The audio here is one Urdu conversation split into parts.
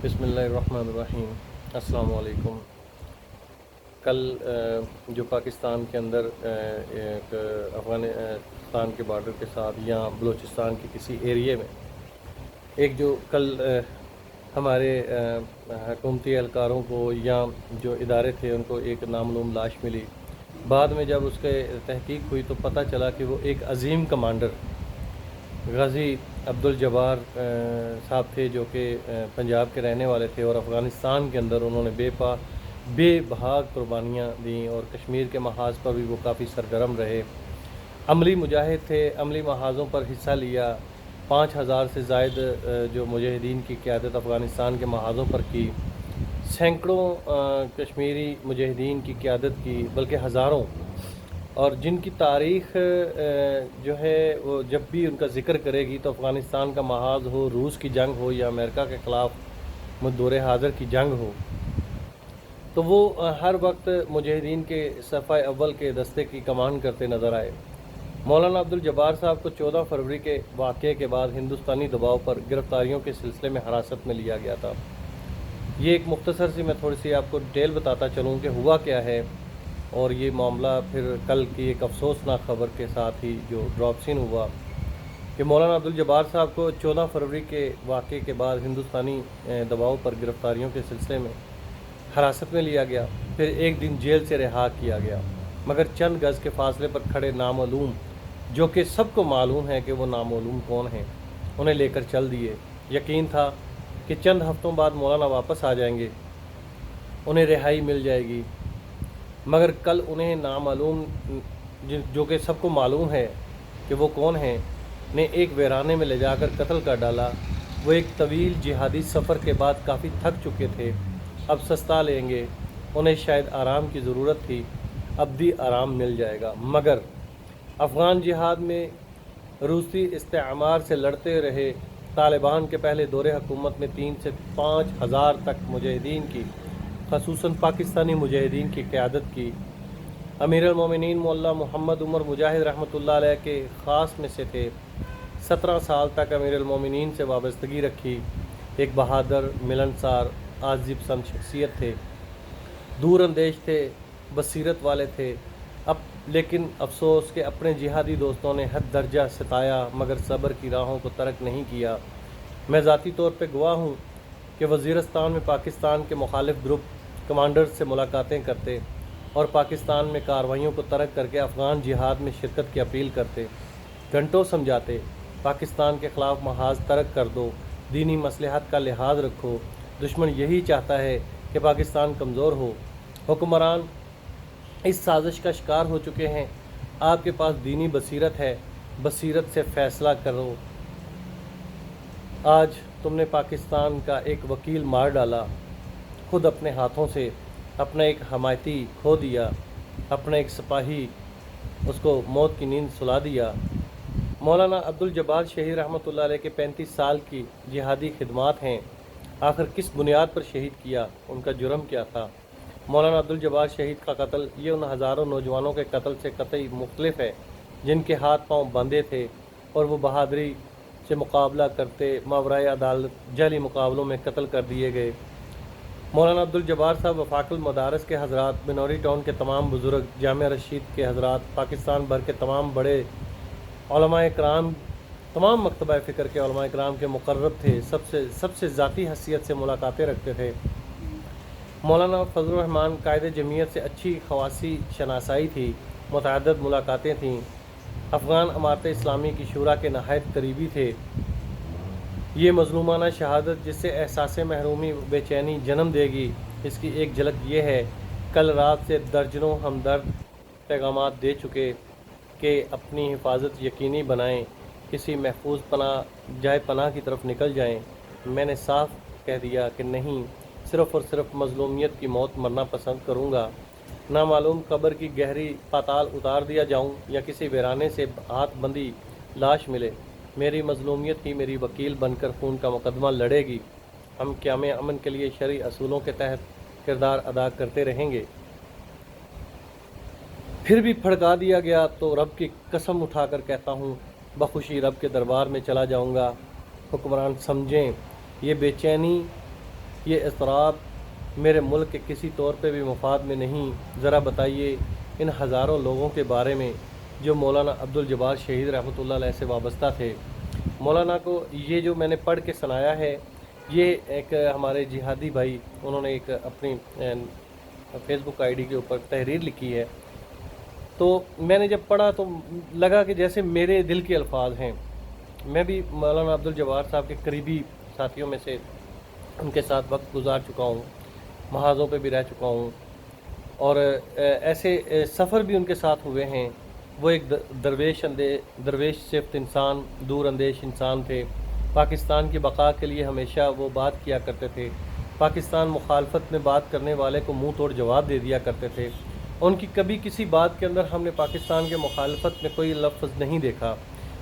بسم اللہ الرحمن الرحیم۔ السلام علیکم۔ کل جو پاکستان کے اندر ایک افغانستان کے بارڈر کے ساتھ یا بلوچستان کے کسی ایریے میں ایک جو کل ہمارے حکومتی اہلکاروں کو یا جو ادارے تھے ان کو ایک نامعلوم لاش ملی، بعد میں جب اس کے تحقیق ہوئی تو پتہ چلا کہ وہ ایک عظیم کمانڈر غازی عبدالجبار صاحب تھے، جو کہ پنجاب کے رہنے والے تھے اور افغانستان کے اندر انہوں نے بے بہا قربانیاں دیں اور کشمیر کے محاذ پر بھی وہ کافی سرگرم رہے، عملی مجاہد تھے، عملی محاذوں پر حصہ لیا، 5000 سے زائد جو مجاہدین کی قیادت افغانستان کے محاذوں پر کی، سینکڑوں کشمیری مجاہدین کی قیادت کی، بلکہ ہزاروں، اور جن کی تاریخ جو ہے وہ جب بھی ان کا ذکر کرے گی تو افغانستان کا محاذ ہو، روس کی جنگ ہو یا امریکہ کے خلاف دور حاضر کی جنگ ہو، تو وہ ہر وقت مجاہدین کے صفحہ اول کے دستے کی کمان کرتے نظر آئے۔ مولانا عبدالجبار صاحب کو 14 فروری کے واقعے کے بعد ہندوستانی دباؤ پر گرفتاریوں کے سلسلے میں حراست میں لیا گیا تھا۔ یہ ایک مختصر سی میں تھوڑی سی آپ کو ڈیٹیل بتاتا چلوں کہ ہوا کیا ہے، اور یہ معاملہ پھر کل کی ایک افسوسناک خبر کے ساتھ ہی جو ڈراپ سین ہوا کہ مولانا عبدالجبار صاحب کو 14 فروری کے واقعے کے بعد ہندوستانی دباؤ پر گرفتاریوں کے سلسلے میں حراست میں لیا گیا، پھر ایک دن جیل سے رہا کیا گیا، مگر چند گز کے فاصلے پر کھڑے نامعلوم، جو کہ سب کو معلوم ہے کہ وہ نامعلوم کون ہیں، انہیں لے کر چل دیے۔ یقین تھا کہ چند ہفتوں بعد مولانا واپس آ جائیں گے، انہیں رہائی مل جائے گی، مگر کل انہیں نامعلوم، جو کہ سب کو معلوم ہے کہ وہ کون ہیں، نے ایک ویرانے میں لے جا کر قتل کر ڈالا۔ وہ ایک طویل جہادی سفر کے بعد کافی تھک چکے تھے، اب سستا لیں گے، انہیں شاید آرام کی ضرورت تھی، ابدی آرام مل جائے گا، مگر افغان جہاد میں روسی استعمار سے لڑتے رہے طالبان کے پہلے دور حکومت میں 3 سے 5 ہزار تک مجاہدین کی، خصوصاً پاکستانی مجاہدین کی قیادت کی۔ امیر المومنین مولا محمد عمر مجاہد رحمۃ اللہ علیہ کے خاص میں سے تھے، 17 سال تک امیر المومنین سے وابستگی رکھی، ایک بہادر، ملنسار، عازب سمت شخصیت تھے، دور اندیش تھے، بصیرت والے تھے، لیکن افسوس کہ اپنے جہادی دوستوں نے حد درجہ ستایا، مگر صبر کی راہوں کو ترک نہیں کیا۔ میں ذاتی طور پہ گواہ ہوں کہ وزیرستان میں پاکستان کے مخالف گروپ کمانڈرز سے ملاقاتیں کرتے اور پاکستان میں کارروائیوں کو ترک کر کے افغان جہاد میں شرکت کی اپیل کرتے، گھنٹوں سمجھاتے، پاکستان کے خلاف محاذ ترک کر دو، دینی مصلحت کا لحاظ رکھو، دشمن یہی چاہتا ہے کہ پاکستان کمزور ہو۔ حکمران اس سازش کا شکار ہو چکے ہیں، آپ کے پاس دینی بصیرت ہے، بصیرت سے فیصلہ کرو۔ آج تم نے پاکستان کا ایک وکیل مار ڈالا، خود اپنے ہاتھوں سے اپنا ایک حمایتی کھو دیا، اپنا ایک سپاہی اس کو موت کی نیند سلا دیا۔ مولانا عبدالجبار شہید رحمۃ اللہ علیہ کے 35 سال کی جہادی خدمات ہیں، آخر کس بنیاد پر شہید کیا، ان کا جرم کیا تھا؟ مولانا عبدالجبار شہید کا قتل یہ ان ہزاروں نوجوانوں کے قتل سے قطعی مختلف ہے جن کے ہاتھ پاؤں بندھے تھے اور وہ بہادری سے مقابلہ کرتے ماورائے عدالت جعلی مقابلوں میں قتل کر دیے گئے۔ مولانا عبدالجبار صاحب، وفاق المدارس کے حضرات، بنوری ٹاؤن کے تمام بزرگ، جامعہ رشید کے حضرات، پاکستان بھر کے تمام بڑے علماء کرام، تمام مکتبہ فکر کے علماء کرام کے مقرب تھے، سب سے ذاتی حیثیت سے ملاقاتیں رکھتے تھے۔ مولانا فضل الرحمان قائد جمعیت سے اچھی خواصی شناسائی تھی، متعدد ملاقاتیں تھیں، افغان امارت اسلامی کی شورا کے نہایت قریبی تھے۔ یہ مظلومانہ شہادت جس سے احساس محرومی و بے چینی جنم دے گی، اس کی ایک جھلک یہ ہے، کل رات سے درجنوں ہمدرد پیغامات دے چکے کہ اپنی حفاظت یقینی بنائیں، کسی محفوظ جائے پناہ کی طرف نکل جائیں۔ میں نے صاف کہہ دیا کہ نہیں، صرف اور صرف مظلومیت کی موت مرنا پسند کروں گا، نامعلوم قبر کی گہری پاتال اتار دیا جاؤں یا کسی ویرانے سے ہاتھ بندھی لاش ملے، میری مظلومیت ہی میری وکیل بن کر خون کا مقدمہ لڑے گی۔ ہم قیام امن کے لیے شرعی اصولوں کے تحت کردار ادا کرتے رہیں گے۔ پھر بھی پھڑکا دیا گیا تو رب کی قسم اٹھا کر کہتا ہوں، بخوشی رب کے دربار میں چلا جاؤں گا۔ حکمران سمجھیں، یہ بے چینی یہ اضطراب میرے ملک کے کسی طور پہ بھی مفاد میں نہیں۔ ذرا بتائیے ان ہزاروں لوگوں کے بارے میں جو مولانا عبدالجبار شہید رحمۃ اللہ علیہ سے وابستہ تھے۔ مولانا کو یہ جو میں نے پڑھ کے سنایا ہے، یہ ایک ہمارے جہادی بھائی انہوں نے ایک اپنی فیس بک آئی ڈی کے اوپر تحریر لکھی ہے، تو میں نے جب پڑھا تو لگا کہ جیسے میرے دل کے الفاظ ہیں۔ میں بھی مولانا عبدالجبار صاحب کے قریبی ساتھیوں میں سے ان کے ساتھ وقت گزار چکا ہوں، محاذوں پہ بھی رہ چکا ہوں، اور ایسے سفر بھی ان کے ساتھ ہوئے ہیں۔ وہ ایک درویش صفت انسان، دور اندیش انسان تھے۔ پاکستان کی بقا کے لیے ہمیشہ وہ بات کیا کرتے تھے۔ پاکستان مخالفت میں بات کرنے والے کو منہ توڑ جواب دے دیا کرتے تھے۔ ان کی کبھی کسی بات کے اندر ہم نے پاکستان کے مخالفت میں کوئی لفظ نہیں دیکھا۔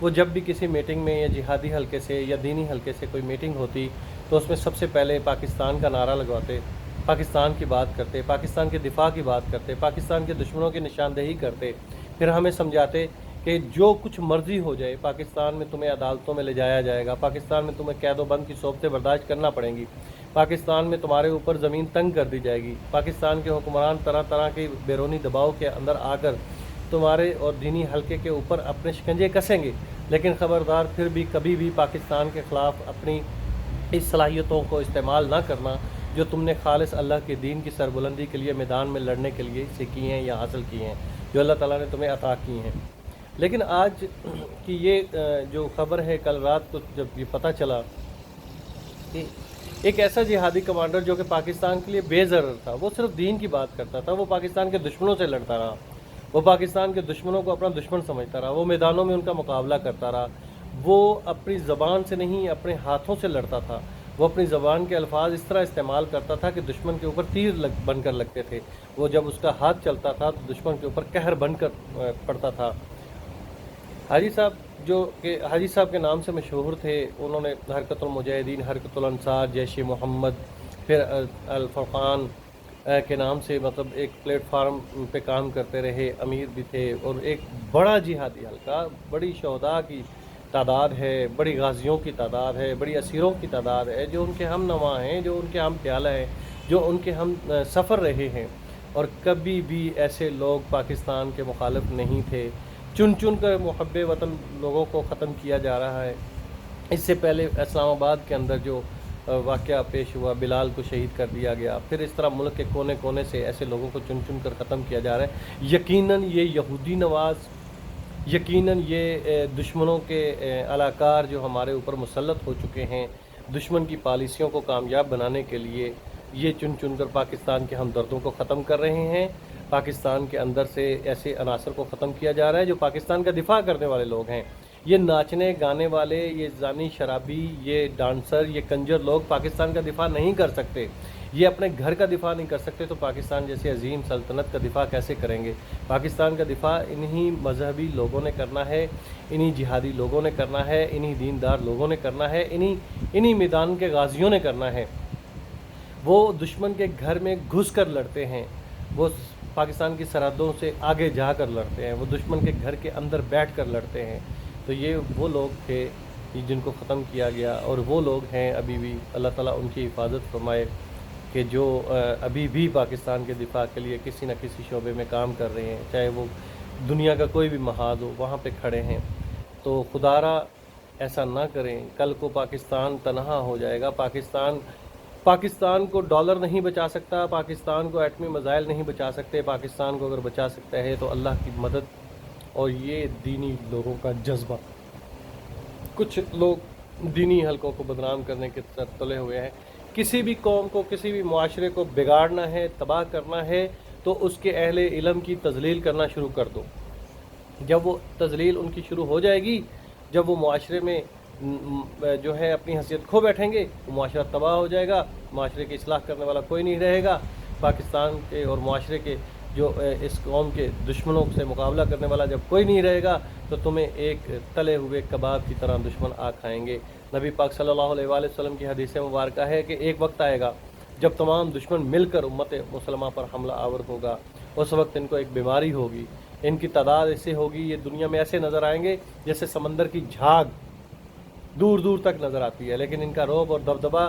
وہ جب بھی کسی میٹنگ میں یا جہادی حلقے سے یا دینی حلقے سے کوئی میٹنگ ہوتی تو اس میں سب سے پہلے پاکستان کا نعرہ لگواتے، پاکستان کی بات کرتے، پاکستان کے دفاع کی بات کرتے، پاکستان کے دشمنوں کی نشاندہی کرتے، پھر ہمیں سمجھاتے کہ جو کچھ مرضی ہو جائے پاکستان میں تمہیں عدالتوں میں لے جایا جائے گا، پاکستان میں تمہیں قید و بند کی صورتیں برداشت کرنا پڑیں گی، پاکستان میں تمہارے اوپر زمین تنگ کر دی جائے گی، پاکستان کے حکمران طرح طرح کے بیرونی دباؤ کے اندر آ کر تمہارے اور دینی حلقے کے اوپر اپنے شکنجے کسیں گے، لیکن خبردار پھر بھی کبھی بھی پاکستان کے خلاف اپنی اس صلاحیتوں کو استعمال نہ کرنا جو تم نے خالص اللہ کے دین کی سربلندی کے لیے میدان میں لڑنے کے لیے سیکھی ہیں یا حاصل کی ہیں، جو اللہ تعالیٰ نے تمہیں عطا کی ہیں۔ لیکن آج کی یہ جو خبر ہے، کل رات کو جب یہ پتہ چلا کہ ایک ایسا جہادی کمانڈر جو کہ پاکستان کے لیے بے ضرر تھا، وہ صرف دین کی بات کرتا تھا، وہ پاکستان کے دشمنوں سے لڑتا رہا، وہ پاکستان کے دشمنوں کو اپنا دشمن سمجھتا رہا، وہ میدانوں میں ان کا مقابلہ کرتا رہا، وہ اپنی زبان سے نہیں اپنے ہاتھوں سے لڑتا تھا، وہ اپنی زبان کے الفاظ اس طرح استعمال کرتا تھا کہ دشمن کے اوپر تیر بن کر لگتے تھے، وہ جب اس کا ہاتھ چلتا تھا تو دشمن کے اوپر قہر بن کر پڑتا تھا۔ حاجی صاحب جو کہ حاجی صاحب کے نام سے مشہور تھے، انہوں نے حرکت المجاہدین، حرکت الانصار، جیش محمد، پھر الفرقان کے نام سے مطلب ایک پلیٹ فارم پہ کام کرتے رہے، امیر بھی تھے، اور ایک بڑا جہادی حلقہ، بڑی شہداء کی تعداد ہے، بڑی غازیوں کی تعداد ہے، بڑی اسیروں کی تعداد ہے، جو ان کے ہم نوا ہیں، جو ان کے ہم پیالہ ہیں، جو ان کے ہم سفر رہے ہیں، اور کبھی بھی ایسے لوگ پاکستان کے مخالف نہیں تھے۔ چن چن کر محب وطن لوگوں کو ختم کیا جا رہا ہے۔ اس سے پہلے اسلام آباد کے اندر جو واقعہ پیش ہوا، بلال کو شہید کر دیا گیا، پھر اس طرح ملک کے کونے کونے سے ایسے لوگوں کو چن چن کر ختم کیا جا رہا ہے۔ یقیناً یہ یہودی نواز، یقیناً یہ دشمنوں کے علاقار جو ہمارے اوپر مسلط ہو چکے ہیں، دشمن کی پالیسیوں کو کامیاب بنانے کے لیے یہ چن چن کر پاکستان کے ہمدردوں کو ختم کر رہے ہیں۔ پاکستان کے اندر سے ایسے عناصر کو ختم کیا جا رہا ہے جو پاکستان کا دفاع کرنے والے لوگ ہیں۔ یہ ناچنے گانے والے، یہ زانی شرابی، یہ ڈانسر، یہ کنجر لوگ پاکستان کا دفاع نہیں کر سکتے، یہ اپنے گھر کا دفاع نہیں کر سکتے، تو پاکستان جیسی عظیم سلطنت کا دفاع کیسے کریں گے؟ پاکستان کا دفاع انہی مذہبی لوگوں نے کرنا ہے، انہی جہادی لوگوں نے کرنا ہے، انہی دیندار لوگوں نے کرنا ہے، انہی میدان کے غازیوں نے کرنا ہے۔ وہ دشمن کے گھر میں گھس کر لڑتے ہیں، وہ پاکستان کی سرحدوں سے آگے جا کر لڑتے ہیں، وہ دشمن کے گھر کے اندر بیٹھ کر لڑتے ہیں۔ تو یہ وہ لوگ تھے جن کو ختم کیا گیا، اور وہ لوگ ہیں ابھی بھی، اللہ تعالیٰ ان کی حفاظت فرمائے، کہ جو ابھی بھی پاکستان کے دفاع کے لیے کسی نہ کسی شعبے میں کام کر رہے ہیں، چاہے وہ دنیا کا کوئی بھی محاذ ہو، وہاں پہ کھڑے ہیں۔ تو خدا را ایسا نہ کریں، کل کو پاکستان تنہا ہو جائے گا۔ پاکستان کو ڈالر نہیں بچا سکتا، پاکستان کو ایٹمی میزائل نہیں بچا سکتے، پاکستان کو اگر بچا سکتا ہے تو اللہ کی مدد اور یہ دینی لوگوں کا جذبہ۔ کچھ لوگ دینی حلقوں کو بدنام کرنے کے تلے ہوئے ہیں۔ کسی بھی قوم کو، کسی بھی معاشرے کو بگاڑنا ہے، تباہ کرنا ہے، تو اس کے اہل علم کی تذلیل کرنا شروع کر دو۔ جب وہ تذلیل ان کی شروع ہو جائے گی، جب وہ معاشرے میں جو ہے اپنی حیثیت کھو بیٹھیں گے، وہ معاشرہ تباہ ہو جائے گا، معاشرے کی اصلاح کرنے والا کوئی نہیں رہے گا، پاکستان کے اور معاشرے کے جو اس قوم کے دشمنوں سے مقابلہ کرنے والا جب کوئی نہیں رہے گا، تو تمہیں ایک تلے ہوئے کباب کی طرح دشمن آ کھائیں گے۔ نبی پاک صلی اللہ علیہ وآلہ وسلم کی حدیث مبارکہ ہے کہ ایک وقت آئے گا جب تمام دشمن مل کر امت مسلمہ پر حملہ آور ہوگا، اس وقت ان کو ایک بیماری ہوگی، ان کی تعداد ایسے ہوگی، یہ دنیا میں ایسے نظر آئیں گے جیسے سمندر کی جھاگ دور دور تک نظر آتی ہے، لیکن ان کا رعب اور دبدبہ